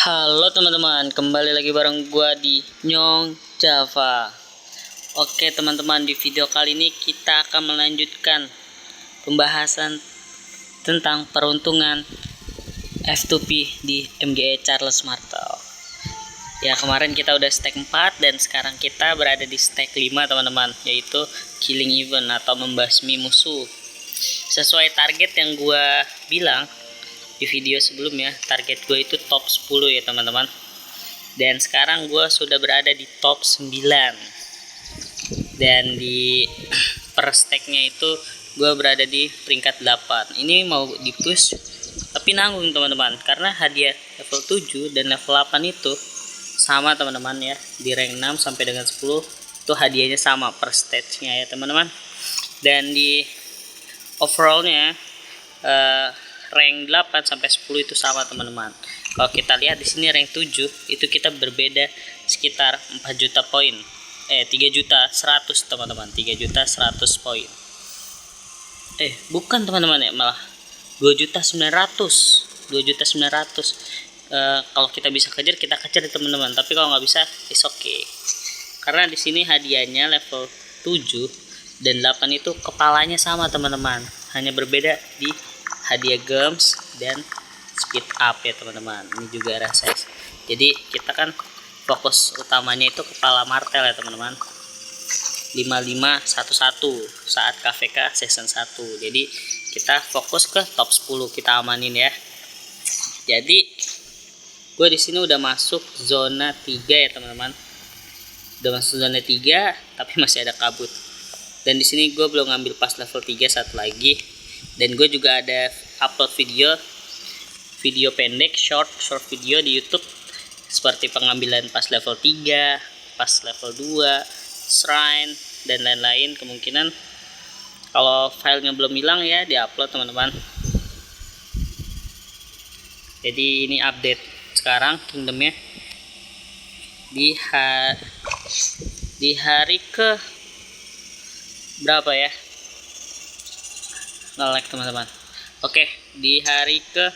Halo teman-teman, kembali lagi bareng gua di Nyong Java. Oke teman-teman, di video kali ini kita akan melanjutkan pembahasan tentang peruntungan F2P di MGE Charles Martel. Ya, kemarin kita udah stack 4 dan sekarang kita berada di stack 5 teman-teman, yaitu killing event atau membasmi musuh. Sesuai target yang gua bilang di video sebelumnya, target gue itu top 10 ya teman-teman, dan sekarang gue sudah berada di top 9 dan di per stacknya itu gue berada di peringkat 8. Ini mau di push tapi nanggung teman-teman, karena hadiah level 7 dan level 8 itu sama teman-teman ya, di rank 6 sampai dengan 10 itu hadiahnya sama per stage-nya ya teman-teman. Dan di overallnya rank 8 sampai 10 itu sama teman-teman. Kalau kita lihat di sini rank 7 itu kita berbeda sekitar 4 juta poin. 3 juta 100 teman-teman, 3 juta 100 poin. Bukan teman-teman ya, malah 2 juta 900. 2 juta 900. Kalau kita bisa kejar, kita kejar teman-teman. Tapi kalau nggak bisa, it's okay. Karena di sini hadiahnya level 7 dan 8 itu kepalanya sama teman-teman. Hanya berbeda di hadiah gems dan speed up ya teman-teman. Ini juga rasa. Jadi kita kan fokus utamanya itu kepala martel ya teman-teman. 5511 saat KVK season 1. Jadi kita fokus ke top 10, kita amanin ya. Jadi gue di sini udah masuk zona 3 ya teman-teman. Udah masuk zona 3 tapi masih ada kabut. Dan di sini gue belum ngambil pas level 3 satu lagi. Dan gue juga ada upload video pendek, short video di YouTube seperti pengambilan pas level 3, pas level 2, shrine dan lain-lain. Kemungkinan kalau filenya belum hilang ya diupload teman-teman. Jadi ini update sekarang kingdomnya di hari ke berapa ya, nge-lag teman-teman. Oke, di hari ke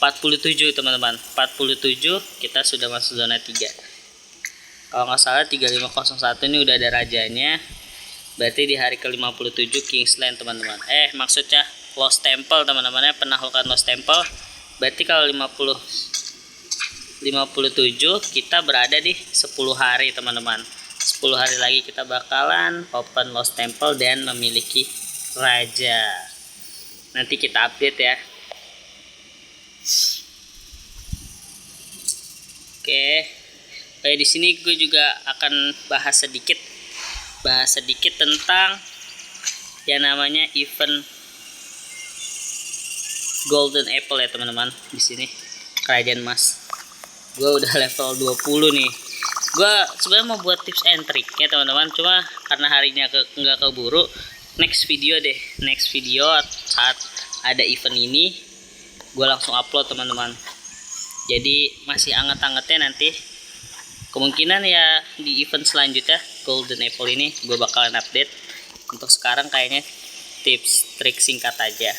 47 teman-teman, 47 kita sudah masuk zona 3. Kalau nggak salah 3501 ini udah ada rajanya, berarti di hari ke 57 Kingsland teman-teman. Maksudnya Lost Temple teman-teman ya, penaklukan Lost Temple. Berarti kalau 57 kita berada di 10 hari teman-teman. 10 hari lagi kita bakalan open Lost Temple dan memiliki raja. Nanti kita update ya. Oke, di sini gue juga akan bahas sedikit tentang yang namanya event Golden Apple ya teman-teman. Di sini kerajaan emas. Gue udah level 20 nih. Gue sebenarnya mau buat tips and trick ya teman-teman, cuma karena harinya nggak keburu. Next video saat ada event ini gue langsung upload teman-teman. Jadi masih anget-angetnya, nanti kemungkinan ya di event selanjutnya Golden Apple ini gue bakalan update. Untuk sekarang kayaknya tips trik singkat aja.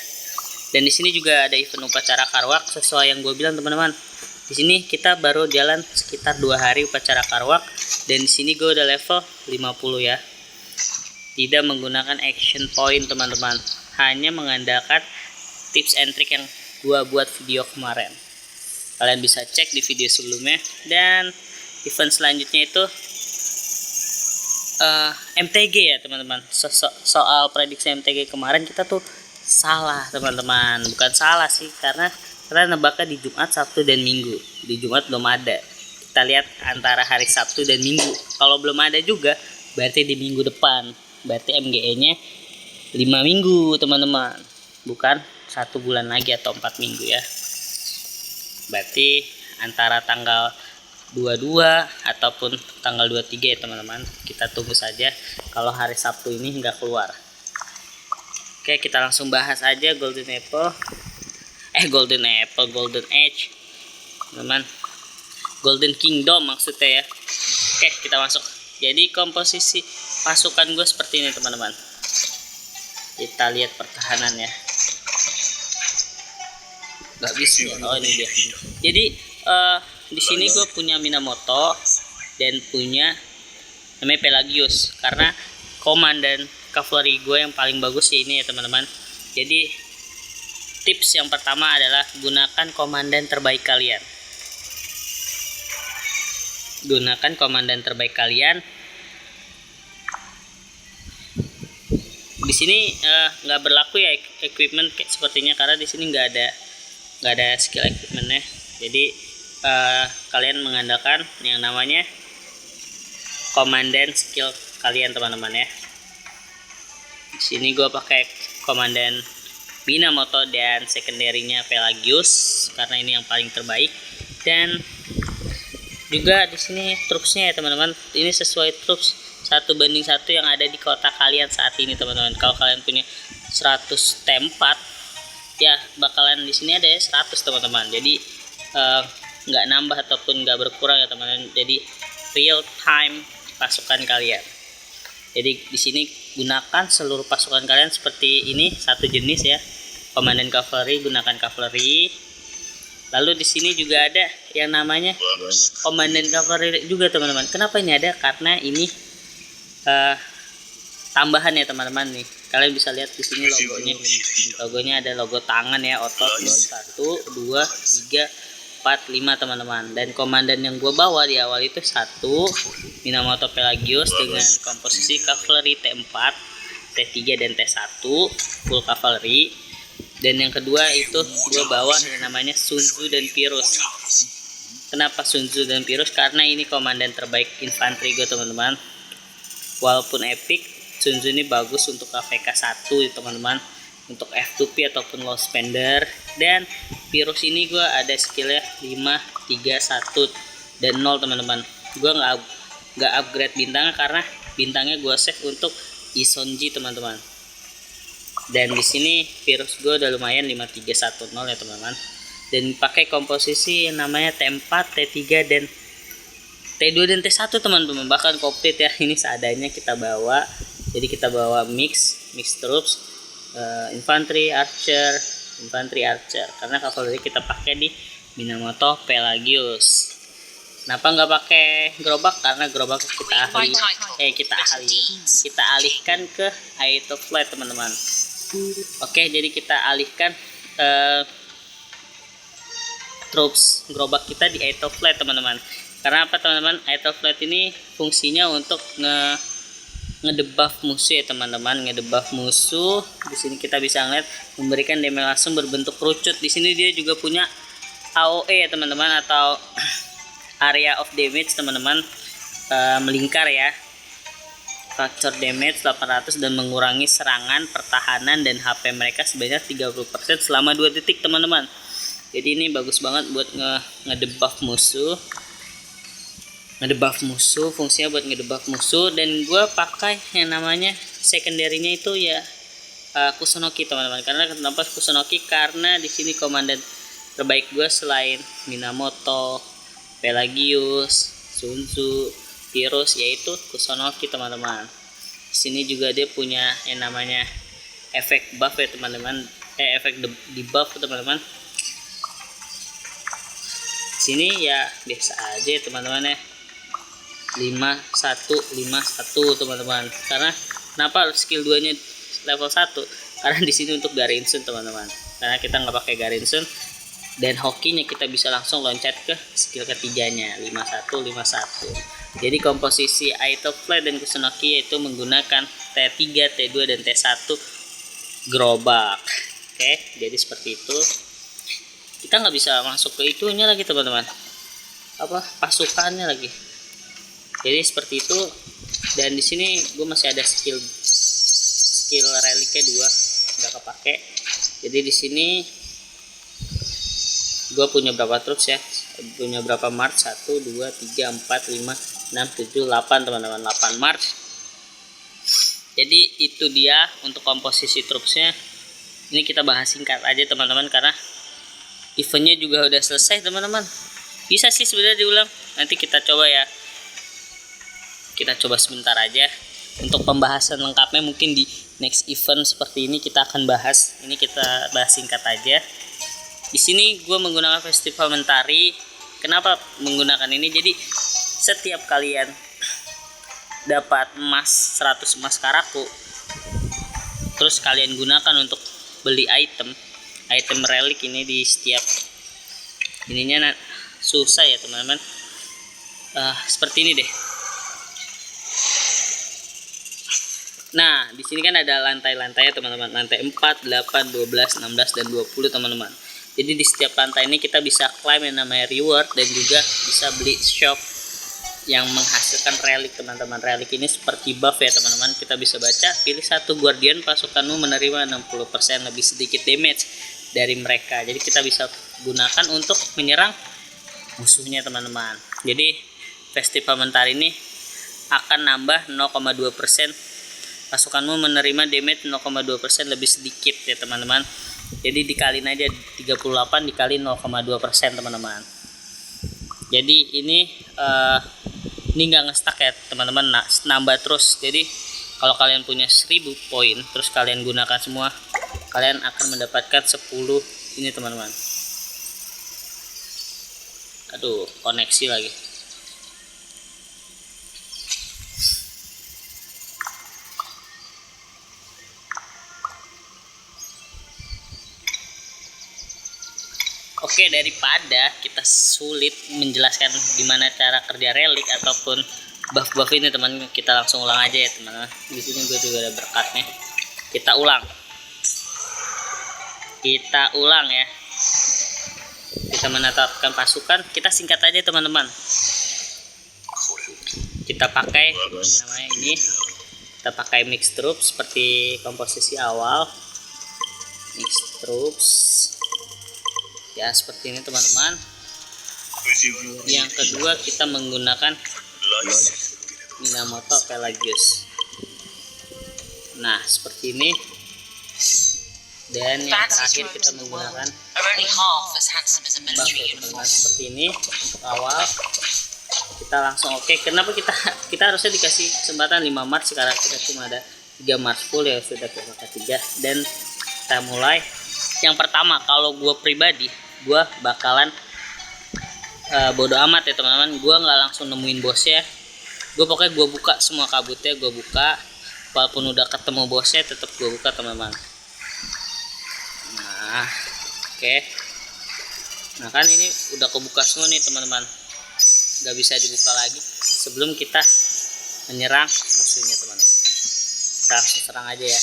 Dan di sini juga ada event upacara Karwak sesuai yang gue bilang teman-teman. Di sini kita baru jalan sekitar 2 hari upacara Karwak, dan di sini gue udah level 50 ya. Tidak menggunakan action point teman-teman, hanya mengandalkan tips and trick yang gua buat video kemarin. Kalian bisa cek di video sebelumnya. Dan event selanjutnya itu MTG ya teman-teman. Soal prediksi MTG kemarin kita tuh salah teman-teman. Bukan salah sih, karena nebaknya di Jumat, Sabtu dan Minggu. Di Jumat belum ada. Kita lihat antara hari Sabtu dan Minggu. Kalau belum ada juga berarti di minggu depan. Berarti MGE-nya 5 minggu teman-teman, bukan 1 bulan lagi atau 4 minggu ya. Berarti antara tanggal 22 ataupun tanggal 23 ya teman-teman. Kita tunggu saja kalau hari Sabtu ini nggak keluar. Oke, kita langsung bahas aja Golden Apple. Golden Age teman-teman, Golden Kingdom maksudnya ya. Oke, kita masuk. Jadi komposisi pasukan gue seperti ini teman-teman. Kita lihat pertahanannya. Nggak bisa. Oh, ini dia. Jadi di sini gue punya Minamoto dan punya namanya Pelagius, karena komandan cavalry gue yang paling bagus sih ini ya teman-teman. Jadi tips yang pertama adalah gunakan komandan terbaik kalian. Gunakan komandan terbaik kalian. Di sini nggak berlaku ya equipment kayak sepertinya, karena di sini nggak ada skill equipmentnya. Jadi kalian mengandalkan yang namanya komandan skill kalian teman-teman ya. Di sini gue pakai komandan Minamoto dan secondary-nya Pelagius karena ini yang paling terbaik. Dan juga di sini troops-nya ya teman-teman, ini sesuai troops 1:1 yang ada di kota kalian saat ini teman-teman. Kalau kalian punya 100 T4 ya bakalan di sini ada 100 teman-teman. Jadi nggak nambah ataupun nggak berkurang ya teman-teman. Jadi real time pasukan kalian. Jadi di sini gunakan seluruh pasukan kalian seperti ini, satu jenis ya. Komandan cavalry, gunakan cavalry. Lalu di sini juga ada yang namanya komandan cavalry juga teman-teman. Kenapa ini ada? Karena ini tambahan ya teman-teman nih. Kalian bisa lihat di sini logonya. Logonya ada logo tangan ya, otot 1, 2, 3, 4, 5 teman-teman. Dan komandan yang gue bawa di awal itu 1 Minamoto Pelagius dengan komposisi cavalry T4, T3 dan T1 full cavalry. Dan yang kedua itu gue bawa yang namanya Sun Tzu dan Pyrrhus. Kenapa Sun Tzu dan Pyrrhus? Karena ini komandan terbaik infanteri gue teman-teman. Walaupun epic, Sun Tzu ini bagus untuk AVK 1 ya teman-teman, untuk F2P ataupun low spender. Dan Pyrrhus ini gue ada skillnya 5, 3, 1 dan 0 teman-teman. Gue nggak upgrade bintangnya karena bintangnya gue save untuk Isonji teman-teman. Dan di sini Pyrrhus gue udah lumayan 5, 3, 1, 0 ya teman-teman. Dan pakai komposisi yang namanya T4, T3 dan T2 dan T1 teman-teman. Bahkan komplit ya, ini seadanya kita bawa. Jadi kita bawa mix troops, infantry archer, karena cavalry kita pakai di Minamoto Pelagius. Kenapa nggak pakai gerobak? Karena gerobak kita alihkan ke Eye of Flight teman-teman. Oke, jadi kita alihkan troops gerobak kita di Eye of Flight teman-teman. Karena apa teman-teman? Eye of Flight ini fungsinya untuk ngedebuff musuh ya teman-teman, ngedebuff musuh. Di sini kita bisa ngeliat memberikan damage langsung berbentuk kerucut. Di sini dia juga punya AOE ya teman-teman, atau area of damage teman-teman, melingkar ya. Fracture damage 800 dan mengurangi serangan, pertahanan dan HP mereka sebanyak 30% selama 2 detik teman-teman. Jadi ini bagus banget buat ngedebuff musuh. Fungsinya buat ngedebuff musuh. Dan gue pakai yang namanya secondary-nya itu ya Kusunoki teman-teman. Karena kenapa Kusunoki? Karena di sini komandan terbaik gue selain Minamoto, Pelagius, Sun Tzu, Pyrrhus yaitu Kusunoki teman-teman. Di sini juga dia punya yang namanya efek buff ya teman-teman, efek debuff teman-teman. Sini ya biasa aja ya teman-teman ya, 5-1 teman-teman. Karena kenapa skill 2 nya level 1? Karena di sini untuk Garinsun teman-teman, karena kita nggak pakai Garinsun. Dan hokinya kita bisa langsung loncat ke skill ketiganya 5-1. Jadi komposisi Eye of Flight dan Kusunoki yaitu menggunakan T3, T2 dan T1 gerobak. Oke, jadi seperti itu. Kita nggak bisa masuk ke itunya lagi teman-teman, pasukannya lagi. Jadi seperti itu. Dan di sini gue masih ada skill reliknya 2 nggak kepake. Jadi di sini gue punya berapa troops ya, punya berapa march, 1, 2, 3, 4, 5, 6, 7, 8 teman-teman, 8 march. Jadi itu dia untuk komposisi troopsnya. Ini kita bahas singkat aja teman-teman, karena eventnya juga udah selesai teman-teman. Bisa sih sebenarnya diulang, nanti kita coba ya, kita coba sebentar aja. Untuk pembahasan lengkapnya mungkin di next event seperti ini kita akan bahas. Ini kita bahas singkat aja. Di sini gue menggunakan festival mentari Kenapa menggunakan ini? Jadi setiap kalian dapat emas 100 emas Karaku, terus kalian gunakan untuk beli item relik ini di setiap ininya. Susah ya teman-teman. Seperti ini deh. Nah, di sini kan ada lantai-lantai ya teman-teman. Lantai 4, 8, 12, 16 dan 20 teman-teman. Jadi di setiap lantai ini kita bisa claim yang namanya reward dan juga bisa beli shop yang menghasilkan relik teman-teman. Relik ini seperti buff ya teman-teman. Kita bisa baca, pilih satu guardian pasukanmu menerima 60% lebih sedikit damage dari mereka. Jadi kita bisa gunakan untuk menyerang musuhnya teman-teman. Jadi festival mentar ini akan nambah 0,2%, pasukanmu menerima damage 0,2% lebih sedikit ya teman-teman. Jadi dikaliin aja 38 dikali 0,2% teman-teman. Jadi ini nggak ngestak ya teman-teman, nambah terus. Jadi kalau kalian punya 1000 poin terus kalian gunakan semua, kalian akan mendapatkan 10 ini teman-teman. Aduh, koneksi lagi. Oke, daripada kita sulit menjelaskan gimana cara kerja relik ataupun buff-buff ini teman, kita langsung ulang aja ya teman-teman. Di sini gue juga ada berkatnya. Kita ulang ya. Kita menetapkan pasukan, kita singkat aja teman-teman. Kita pakai namanya ini, kita pakai mix troops seperti komposisi awal, mix troops ya seperti ini teman-teman. Yang kedua kita menggunakan Minamoto Pelagius. Nah seperti ini. Dan yang terakhir kita menggunakan buff seperti ini untuk awal. Kita langsung oke. Kenapa kita harusnya dikasih kesempatan 5 Mars, sekarang kita cuma ada 3 Mars full ya, sudah ke angka 3. Dan kita mulai. Yang pertama, kalau gue pribadi gue bakalan bodo amat ya teman-teman. Gue nggak langsung nemuin bosnya. Gue pokoknya gue buka semua kabutnya, gue buka. Walaupun udah ketemu bosnya tetap gue buka teman-teman. Nah, oke. Nah kan ini udah kebuka semua nih teman-teman, nggak bisa dibuka lagi sebelum kita menyerang musuhnya teman-teman. Kita langsung serang aja ya.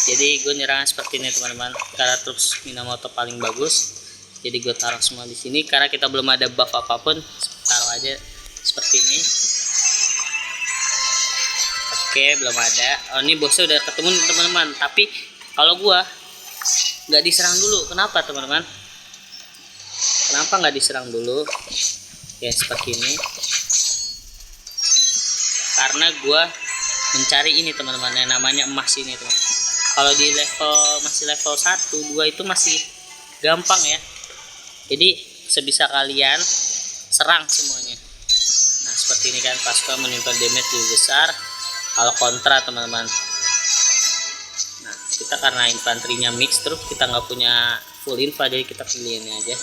Jadi gue nyerang seperti ini teman-teman, karena troops Minamoto paling bagus. Jadi gue taruh semua di sini karena kita belum ada buff apapun, taruh aja seperti ini. Oke, belum ada. Oh, ini bosnya udah ketemu teman-teman, tapi kalau gua nggak diserang dulu. Kenapa teman-teman? Kenapa nggak diserang dulu? Ya seperti ini. Karena gua mencari ini teman-teman, yang namanya emas ini teman. Kalau di masih level 1, 2 itu masih gampang ya. Jadi sebisa kalian serang semuanya. Nah seperti ini kan, pasukan menimpa damage lebih besar kalau kontra teman-teman. Kita karena infanterinya mix terus kita nggak punya full infa, jadi kita pilih ini aja.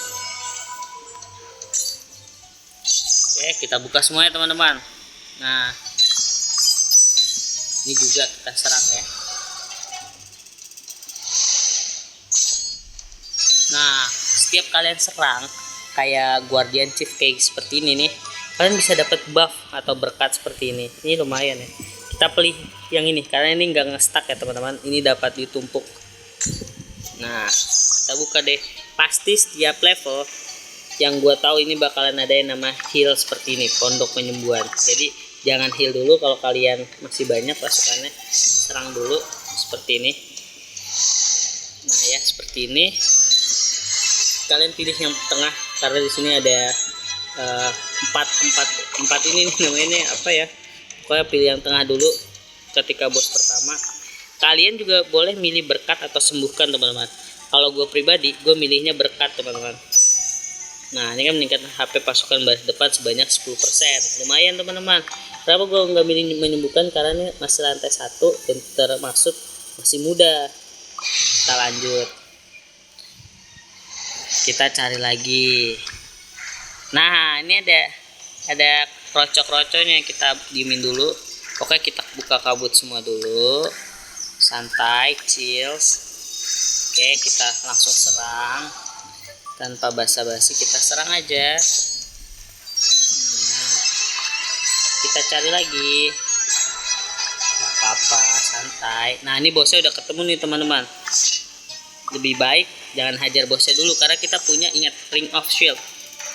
Oke, kita buka semuanya teman-teman. Nah ini juga kita serang ya. Nah setiap kalian serang kayak guardian chief kayak seperti ini nih, kalian bisa dapat buff atau berkat seperti ini. Ini lumayan ya. Kita pilih yang ini karena ini nggak ngestak ya teman-teman, ini dapat ditumpuk. Nah kita buka deh. Pasti setiap level yang gua tahu ini bakalan ada yang nama heal seperti ini, pondok penyembuhan. Jadi jangan heal dulu kalau kalian masih banyak pasukannya, serang dulu seperti ini. Nah ya seperti ini. Kalian pilih yang tengah karena di sini ada empat ini nih, namanya apa ya? Pokoknya pilih yang tengah dulu ketika bos pertama. Kalian juga boleh milih berkat atau sembuhkan teman-teman. Kalau gue pribadi, gue milihnya berkat teman-teman. Nah ini kan meningkat HP pasukan baris depan sebanyak 10%. Lumayan teman-teman. Kenapa gue nggak milih menyembuhkan? Karena ini masih lantai 1 dan termasuk masih muda. Kita lanjut. Kita cari lagi. Nah, ini ada krocok-krocoknya, kita diemin dulu. Pokoknya kita buka kabut semua dulu. Santai, chills. Oke, kita langsung serang. Tanpa basa-basi kita serang aja. Nah, kita cari lagi. Gak apa-apa, santai. Nah, ini bosnya udah ketemu nih teman-teman. Lebih baik jangan hajar bosnya dulu, karena kita punya, ingat, ring of shield.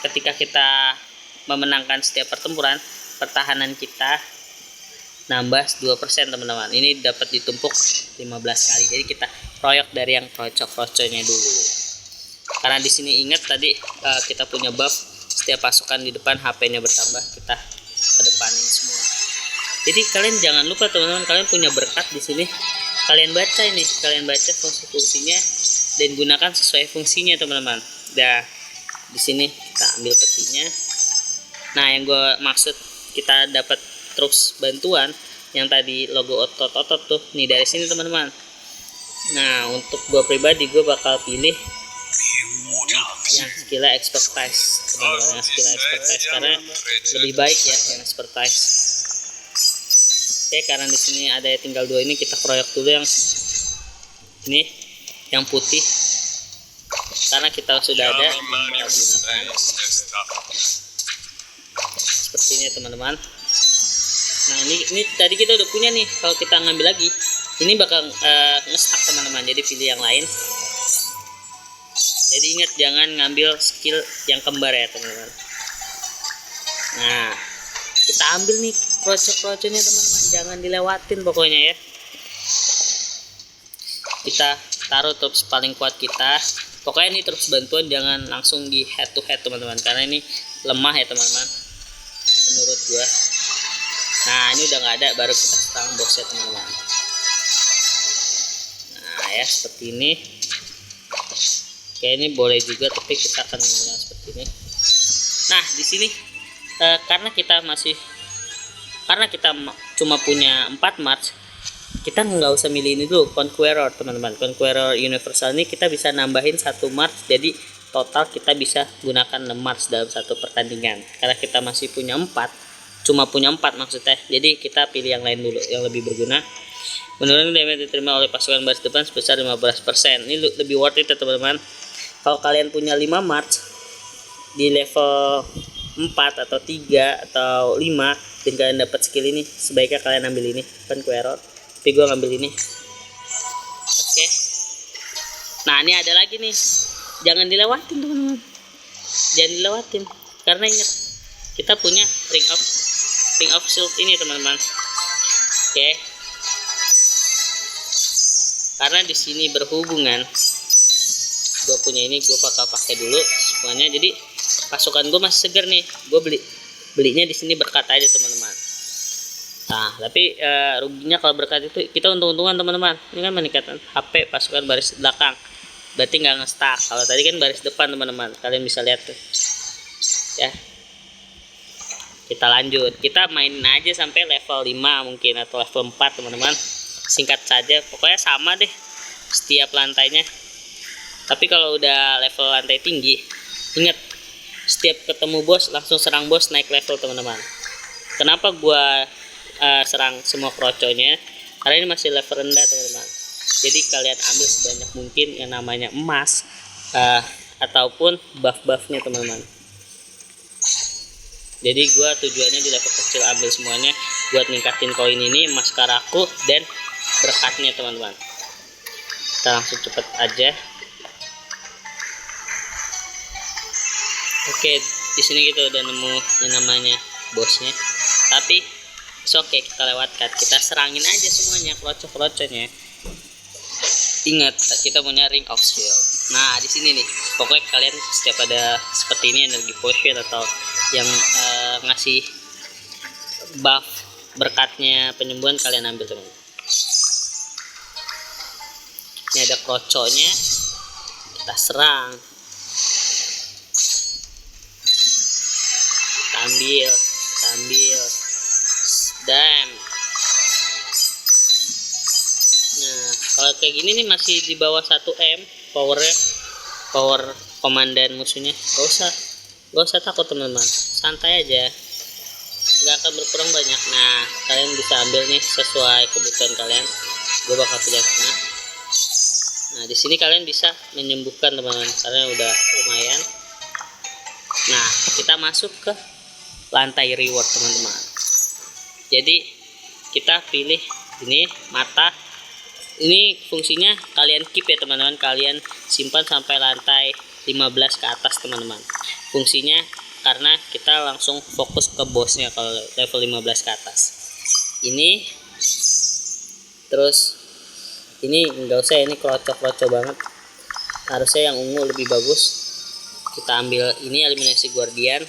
Ketika kita memenangkan setiap pertempuran, pertahanan kita nambah 2% teman-teman. Ini dapat ditumpuk 15 kali. Jadi kita proyek dari yang krocok-krocoknya dulu. Karena di sini ingat tadi kita punya buff, setiap pasukan di depan HP-nya bertambah, kita kedepanin semua. Jadi kalian jangan lupa teman-teman, kalian punya berkat di sini. Kalian baca ini, kalian baca fungsi-fungsinya dan gunakan sesuai fungsinya teman-teman. Dah, di sini kita ambil petinya. Nah, yang gue maksud kita dapat troops bantuan yang tadi logo otot-otot tuh, nih dari sini teman-teman. Nah, untuk gue pribadi gue bakal pilih yang skillnya expertise teman-teman, yang skillnya expertise karena lebih baik ya yang expertise. Oke, karena di sini ada tinggal 2 ini, kita proyek dulu yang ini, yang putih, karena kita sudah ada. Sepertinya teman-teman. Nah, ini tadi kita udah punya nih. Kalau kita ngambil lagi, ini bakal nge-stuck teman-teman. Jadi pilih yang lain. Jadi ingat, jangan ngambil skill yang kembar ya teman-teman. Nah, kita ambil nih krocok-krocoknya teman-teman, jangan dilewatin pokoknya ya. Kita taruh troops paling kuat kita. Pokoknya ini troops bantuan jangan langsung di head to head teman-teman, karena ini lemah ya teman-teman menurut gua. Nah, ini udah nggak ada, baru kita serang bosnya teman-teman. Nah ya, seperti ini. Oke, ini boleh juga, tapi kita akan menggunakan seperti ini. Nah, di sini karena kita cuma punya 4 March, kita nggak usah milih ini dulu, Conqueror teman-teman. Conqueror Universal ini kita bisa nambahin 1 March, jadi total kita bisa gunakan 6 March dalam satu pertandingan. Karena kita masih punya 4, cuma punya 4 maksudnya, jadi kita pilih yang lain dulu yang lebih berguna. Menurunkan damage diterima oleh pasukan baris depan sebesar 15%. Ini lebih worth it ya teman-teman. Kalau kalian punya 5 March di level 4 atau 3 atau 5 dan kalian dapat skill ini, sebaiknya kalian ambil ini, Conqueror. Tapi gue ngambil ini. Oke. Nah, ini ada lagi nih, jangan dilewatin teman-teman, jangan dilewatin, karena ingat kita punya ring of shield ini teman-teman. Oke. Karena di sini berhubungan, gue punya ini, gue bakal pakai dulu semuanya. Jadi pasukan gue masih segar nih, gue belinya di sini berkat aja teman-teman. Nah, tapi ruginya kalau berkat itu kita untung-untungan teman-teman. Ini kan meningkatkan HP pasukan baris belakang, berarti nggak nge-stuck. Kalau tadi kan baris depan teman-teman, kalian bisa lihat tuh ya. Kita lanjut, kita mainin aja sampai level 5 mungkin, atau level 4 teman-teman. Singkat saja, pokoknya sama deh setiap lantainya. Tapi kalau udah level lantai tinggi, ingat, setiap ketemu bos langsung serang bos, naik level teman-teman. Kenapa gua serang semua kroconya? Karena ini masih level rendah teman-teman. Jadi kalian ambil sebanyak mungkin yang namanya emas ataupun buff-buffnya teman-teman. Jadi gua tujuannya di level kecil ambil semuanya buat ningkatin koin ini, emas karaku dan berkatnya teman-teman. Kita langsung cepet aja. Oke, di sini kita udah nemu yang namanya bosnya. Tapi oke, kita lewatkan. Kita serangin aja semuanya, krocok-krocoknya. Ingat, kita punya ring of shield. Nah, di sini nih, pokoknya kalian setiap ada seperti ini energi potion atau yang ngasih buff berkatnya penyembuhan, kalian ambil teman-teman. Ini ada krocoknya, kita serang, kita ambil dam. Nah, kalau kayak gini nih masih di bawah 1 M power komandan musuhnya. Gak usah takut teman-teman, santai aja, nggak akan berkurang banyak. Nah, kalian bisa ambil nih sesuai kebutuhan kalian. Gue bakal pilih tengah. Nah, di sini kalian bisa menyembuhkan teman-teman, karena udah lumayan. Nah, kita masuk ke lantai reward teman-teman. Jadi kita pilih ini mata. Ini fungsinya kalian keep ya teman-teman, kalian simpan sampai lantai 15 ke atas teman-teman. Fungsinya karena kita langsung fokus ke bosnya kalau level 15 ke atas. Ini terus ini enggak usah, ini kroco banget, harusnya yang ungu lebih bagus. Kita ambil ini eliminasi guardian,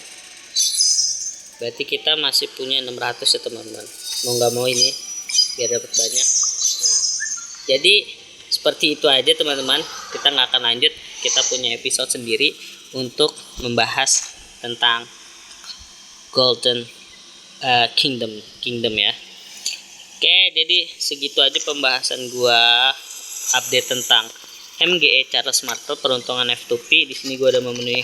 berarti kita masih punya 600 ya teman-teman. Mau nggak mau ini biar dapat banyak. Nah, jadi seperti itu aja teman-teman, kita nggak akan lanjut, kita punya episode sendiri untuk membahas tentang Golden Kingdom ya. Oke, jadi segitu aja pembahasan gua update tentang MGE Charles Martel peruntungan F2P. Di sini gua udah memenuhi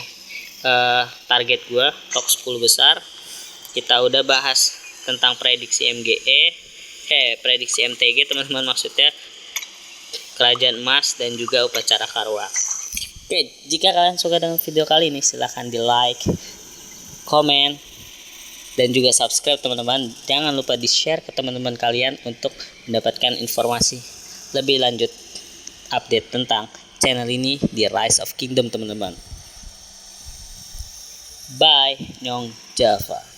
target gua top 10 besar. Kita udah bahas tentang prediksi MGE, prediksi MTG teman-teman, maksudnya kerajaan emas dan juga upacara Karwa. Oke, jika kalian suka dengan video kali ini silahkan di like, komen, dan juga subscribe teman-teman. Jangan lupa di share ke teman-teman kalian untuk mendapatkan informasi lebih lanjut update tentang channel ini di Rise of Kingdom teman-teman. Bye, Nyong Java.